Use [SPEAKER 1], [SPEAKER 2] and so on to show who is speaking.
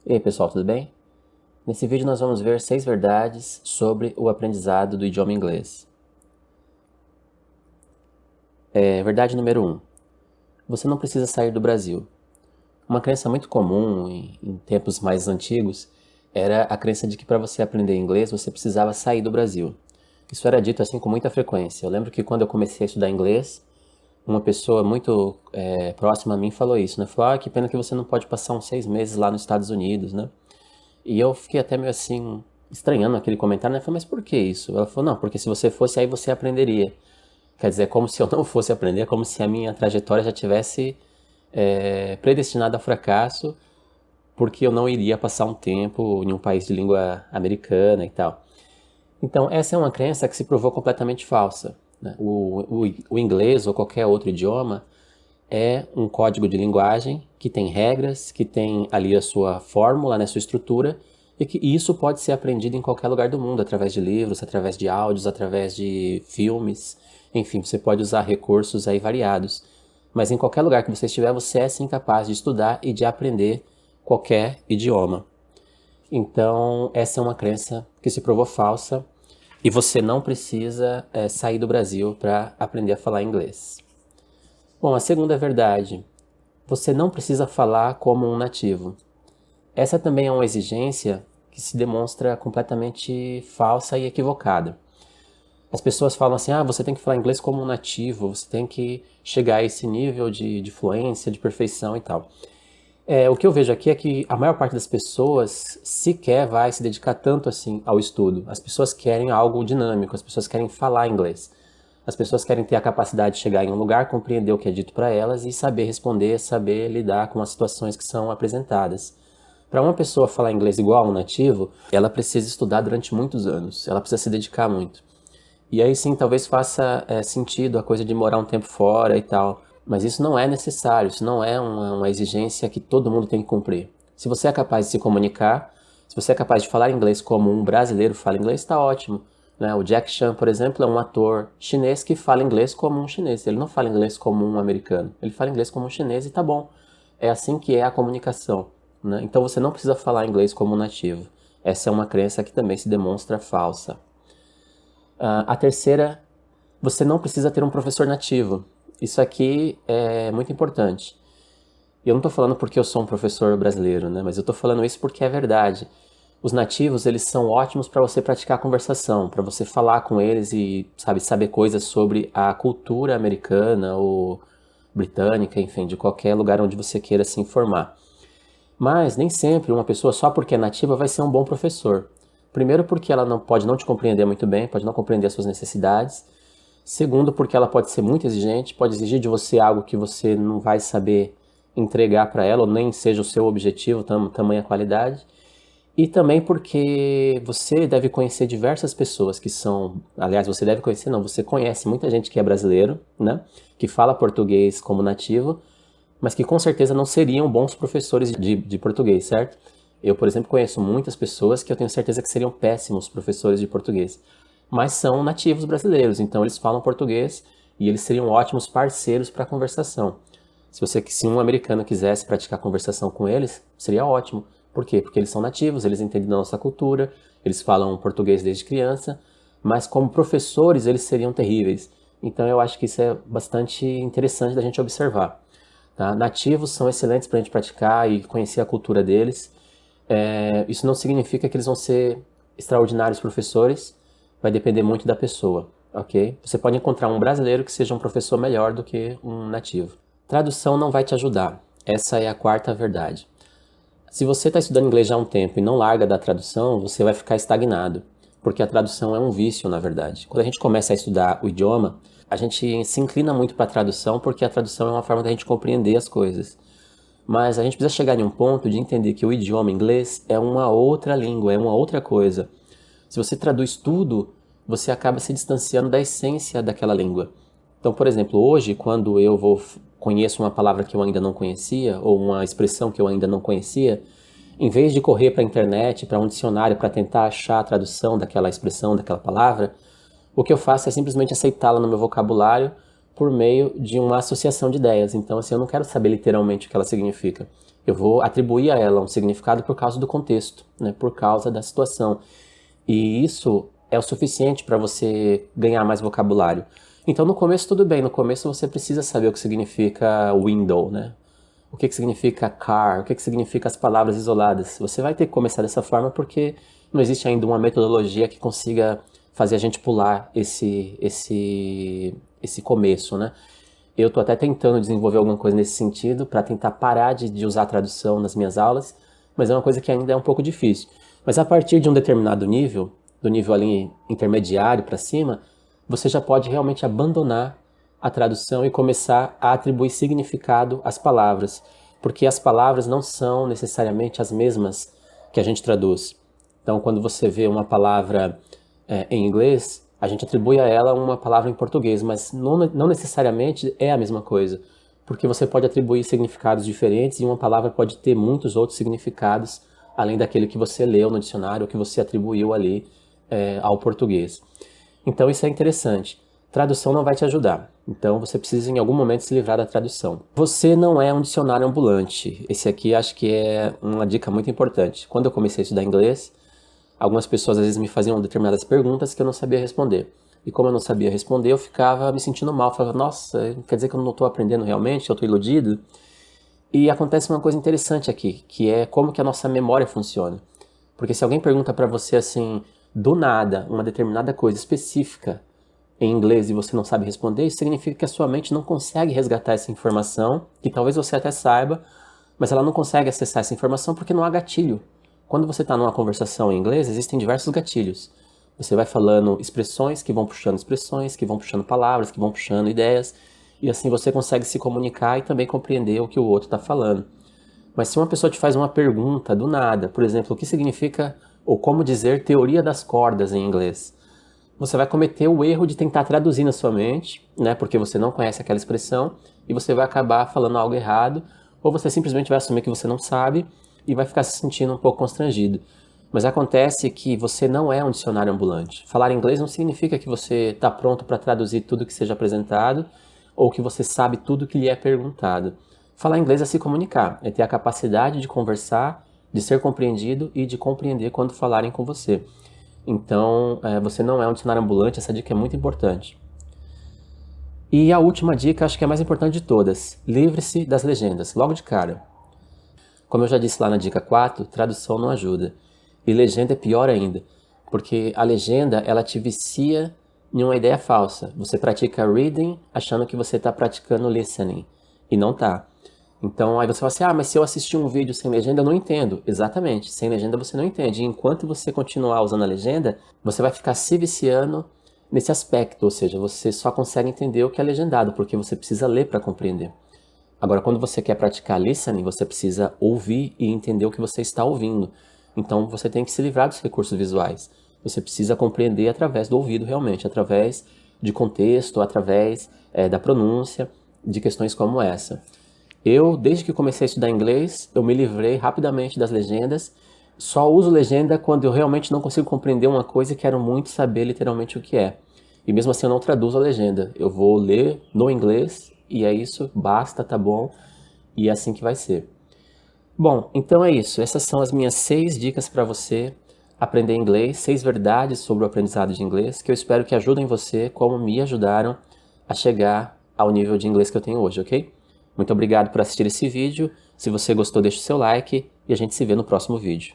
[SPEAKER 1] E aí pessoal, tudo bem? Nesse vídeo nós vamos ver 6 verdades sobre o aprendizado do idioma inglês. Verdade número 1. Você não precisa sair do Brasil. Uma crença muito comum em tempos mais antigos era a crença de que para você aprender inglês você precisava sair do Brasil. Isso era dito assim com muita frequência. Eu lembro que quando eu comecei a estudar inglês, uma pessoa muito próxima a mim falou isso, né? Falou, que pena que você não pode passar uns 6 meses lá nos Estados Unidos, né? E eu fiquei até meio assim, estranhando aquele comentário, né? Eu falei, mas por que isso? Ela falou, não, porque se você fosse aí você aprenderia. Quer dizer, é como se eu não fosse aprender, é como se a minha trajetória já tivesse predestinada ao fracasso, porque eu não iria passar um tempo em um país de língua americana e tal. Então, essa é uma crença que se provou completamente falsa, né? O inglês ou qualquer outro idioma é um código de linguagem que tem regras, que tem ali a sua fórmula, né, sua estrutura, e que isso pode ser aprendido em qualquer lugar do mundo, através de livros, através de áudios, através de filmes, enfim, você pode usar recursos aí variados. Mas em qualquer lugar que você estiver, você é sim capaz de estudar e de aprender qualquer idioma. Então, essa é uma crença que se provou falsa e você não precisa sair do Brasil para aprender a falar inglês. Bom, a segunda verdade, você não precisa falar como um nativo. Essa também é uma exigência que se demonstra completamente falsa e equivocada. As pessoas falam assim, você tem que falar inglês como um nativo, você tem que chegar a esse nível de fluência, de perfeição e tal. O que eu vejo aqui é que a maior parte das pessoas sequer vai se dedicar tanto assim ao estudo. As pessoas querem algo dinâmico, as pessoas querem falar inglês. As pessoas querem ter a capacidade de chegar em um lugar, compreender o que é dito para elas e saber responder, saber lidar com as situações que são apresentadas. Para uma pessoa falar inglês igual a um nativo, ela precisa estudar durante muitos anos, ela precisa se dedicar muito. E aí sim, talvez faça sentido a coisa de morar um tempo fora e tal, mas isso não é necessário, isso não é uma exigência que todo mundo tem que cumprir. Se você é capaz de se comunicar, se você é capaz de falar inglês como um brasileiro fala inglês, está ótimo. Né? O Jack Chan, por exemplo, é um ator chinês que fala inglês como um chinês. Ele não fala inglês como um americano. Ele fala inglês como um chinês e tá bom. É assim que é a comunicação. Né? Então você não precisa falar inglês como um nativo. Essa é uma crença que também se demonstra falsa. A terceira, você não precisa ter um professor nativo. Isso aqui é muito importante. E eu não estou falando porque eu sou um professor brasileiro, né? Mas eu estou falando isso porque é verdade. Os nativos, eles são ótimos para você praticar a conversação, para você falar com eles e, saber coisas sobre a cultura americana ou britânica, enfim, de qualquer lugar onde você queira se informar. Mas nem sempre uma pessoa só porque é nativa vai ser um bom professor. Primeiro porque ela não pode não te compreender muito bem, pode não compreender as suas necessidades. Segundo porque ela pode ser muito exigente, pode exigir de você algo que você não vai saber entregar para ela ou nem seja o seu objetivo, tamanha qualidade. E também porque você deve conhecer diversas pessoas que são, aliás, você deve conhecer, não, você conhece muita gente que é brasileiro, né, que fala português como nativo, mas que com certeza não seriam bons professores de português, certo? Eu, por exemplo, conheço muitas pessoas que eu tenho certeza que seriam péssimos professores de português, mas são nativos brasileiros, então eles falam português e eles seriam ótimos parceiros para a conversação. Se um americano quisesse praticar conversação com eles, seria ótimo. Por quê? Porque eles são nativos, eles entendem da nossa cultura, eles falam português desde criança, mas como professores eles seriam terríveis. Então eu acho que isso é bastante interessante da gente observar. Tá? Nativos são excelentes para a gente praticar e conhecer a cultura deles. Isso não significa que eles vão ser extraordinários professores, vai depender muito da pessoa, ok? Você pode encontrar um brasileiro que seja um professor melhor do que um nativo. Tradução não vai te ajudar. Essa é a quarta verdade. Se você está estudando inglês já há um tempo e não larga da tradução, você vai ficar estagnado, porque a tradução é um vício, na verdade. Quando a gente começa a estudar o idioma, a gente se inclina muito para a tradução, porque a tradução é uma forma da gente compreender as coisas. Mas a gente precisa chegar em um ponto de entender que o idioma inglês é uma outra língua, é uma outra coisa. Se você traduz tudo, você acaba se distanciando da essência daquela língua. Então, por exemplo, hoje, quando conheço uma palavra que eu ainda não conhecia, ou uma expressão que eu ainda não conhecia, em vez de correr para a internet, para um dicionário, para tentar achar a tradução daquela expressão, daquela palavra, o que eu faço é simplesmente aceitá-la no meu vocabulário, por meio de uma associação de ideias. Então, assim, eu não quero saber literalmente o que ela significa. Eu vou atribuir a ela um significado por causa do contexto, né? Por causa da situação. E isso é o suficiente para você ganhar mais vocabulário. Então, no começo, tudo bem. No começo, você precisa saber o que significa window, né? O que significa car, o que significa as palavras isoladas. Você vai ter que começar dessa forma porque não existe ainda uma metodologia que consiga fazer a gente pular esse começo, né? Eu estou até tentando desenvolver alguma coisa nesse sentido para tentar parar de usar a tradução nas minhas aulas, mas é uma coisa que ainda é um pouco difícil. Mas a partir de um determinado nível, do nível ali intermediário para cima, você já pode realmente abandonar a tradução e começar a atribuir significado às palavras, porque as palavras não são necessariamente as mesmas que a gente traduz. Então, quando você vê uma palavra em inglês, a gente atribui a ela uma palavra em português, mas não necessariamente é a mesma coisa, porque você pode atribuir significados diferentes e uma palavra pode ter muitos outros significados, além daquele que você leu no dicionário ou que você atribuiu ali ao português. Então isso é interessante. Tradução não vai te ajudar, então você precisa em algum momento se livrar da tradução. Você não é um dicionário ambulante. Esse aqui acho que é uma dica muito importante. Quando eu comecei a estudar inglês, algumas pessoas às vezes me faziam determinadas perguntas que eu não sabia responder. E como eu não sabia responder, eu ficava me sentindo mal. Eu falava, nossa, quer dizer que eu não estou aprendendo realmente? Eu estou iludido? E acontece uma coisa interessante aqui, que é como que a nossa memória funciona. Porque se alguém pergunta para você assim, do nada, uma determinada coisa específica em inglês e você não sabe responder, isso significa que a sua mente não consegue resgatar essa informação, que talvez você até saiba, mas ela não consegue acessar essa informação porque não há gatilho. Quando você está numa conversação em inglês, existem diversos gatilhos. Você vai falando expressões que vão puxando palavras, que vão puxando ideias, e assim você consegue se comunicar e também compreender o que o outro está falando. Mas se uma pessoa te faz uma pergunta do nada, por exemplo, o que significa ou como dizer teoria das cordas em inglês, você vai cometer o erro de tentar traduzir na sua mente, né, porque você não conhece aquela expressão, e você vai acabar falando algo errado, ou você simplesmente vai assumir que você não sabe e vai ficar se sentindo um pouco constrangido. Mas acontece que você não é um dicionário ambulante. Falar inglês não significa que você está pronto para traduzir tudo que seja apresentado ou que você sabe tudo que lhe é perguntado. Falar inglês é se comunicar, é ter a capacidade de conversar, de ser compreendido e de compreender quando falarem com você. Então, você não é um dicionário ambulante, essa dica é muito importante. E a última dica, acho que é a mais importante de todas. Livre-se das legendas, logo de cara. Como eu já disse lá na dica 4, tradução não ajuda. E legenda é pior ainda, porque a legenda, ela te vicia em uma ideia falsa. Você pratica reading achando que você está praticando listening, e não está. Então aí você fala assim, mas se eu assistir um vídeo sem legenda eu não entendo. Exatamente, sem legenda você não entende. E enquanto você continuar usando a legenda, você vai ficar se viciando nesse aspecto, ou seja, você só consegue entender o que é legendado, porque você precisa ler para compreender. Agora, quando você quer praticar listening, você precisa ouvir e entender o que você está ouvindo. Então você tem que se livrar dos recursos visuais. Você precisa compreender através do ouvido realmente, através de contexto, através da pronúncia, de questões como essa. Eu, desde que comecei a estudar inglês, eu me livrei rapidamente das legendas. Só uso legenda quando eu realmente não consigo compreender uma coisa e quero muito saber literalmente o que é. E mesmo assim eu não traduzo a legenda. Eu vou ler no inglês e é isso, basta, tá bom. E é assim que vai ser. Bom, então é isso. Essas são as minhas 6 dicas para você aprender inglês, 6 verdades sobre o aprendizado de inglês, que eu espero que ajudem você, como me ajudaram a chegar ao nível de inglês que eu tenho hoje, ok? Muito obrigado por assistir esse vídeo. Se você gostou, deixe o seu like e a gente se vê no próximo vídeo.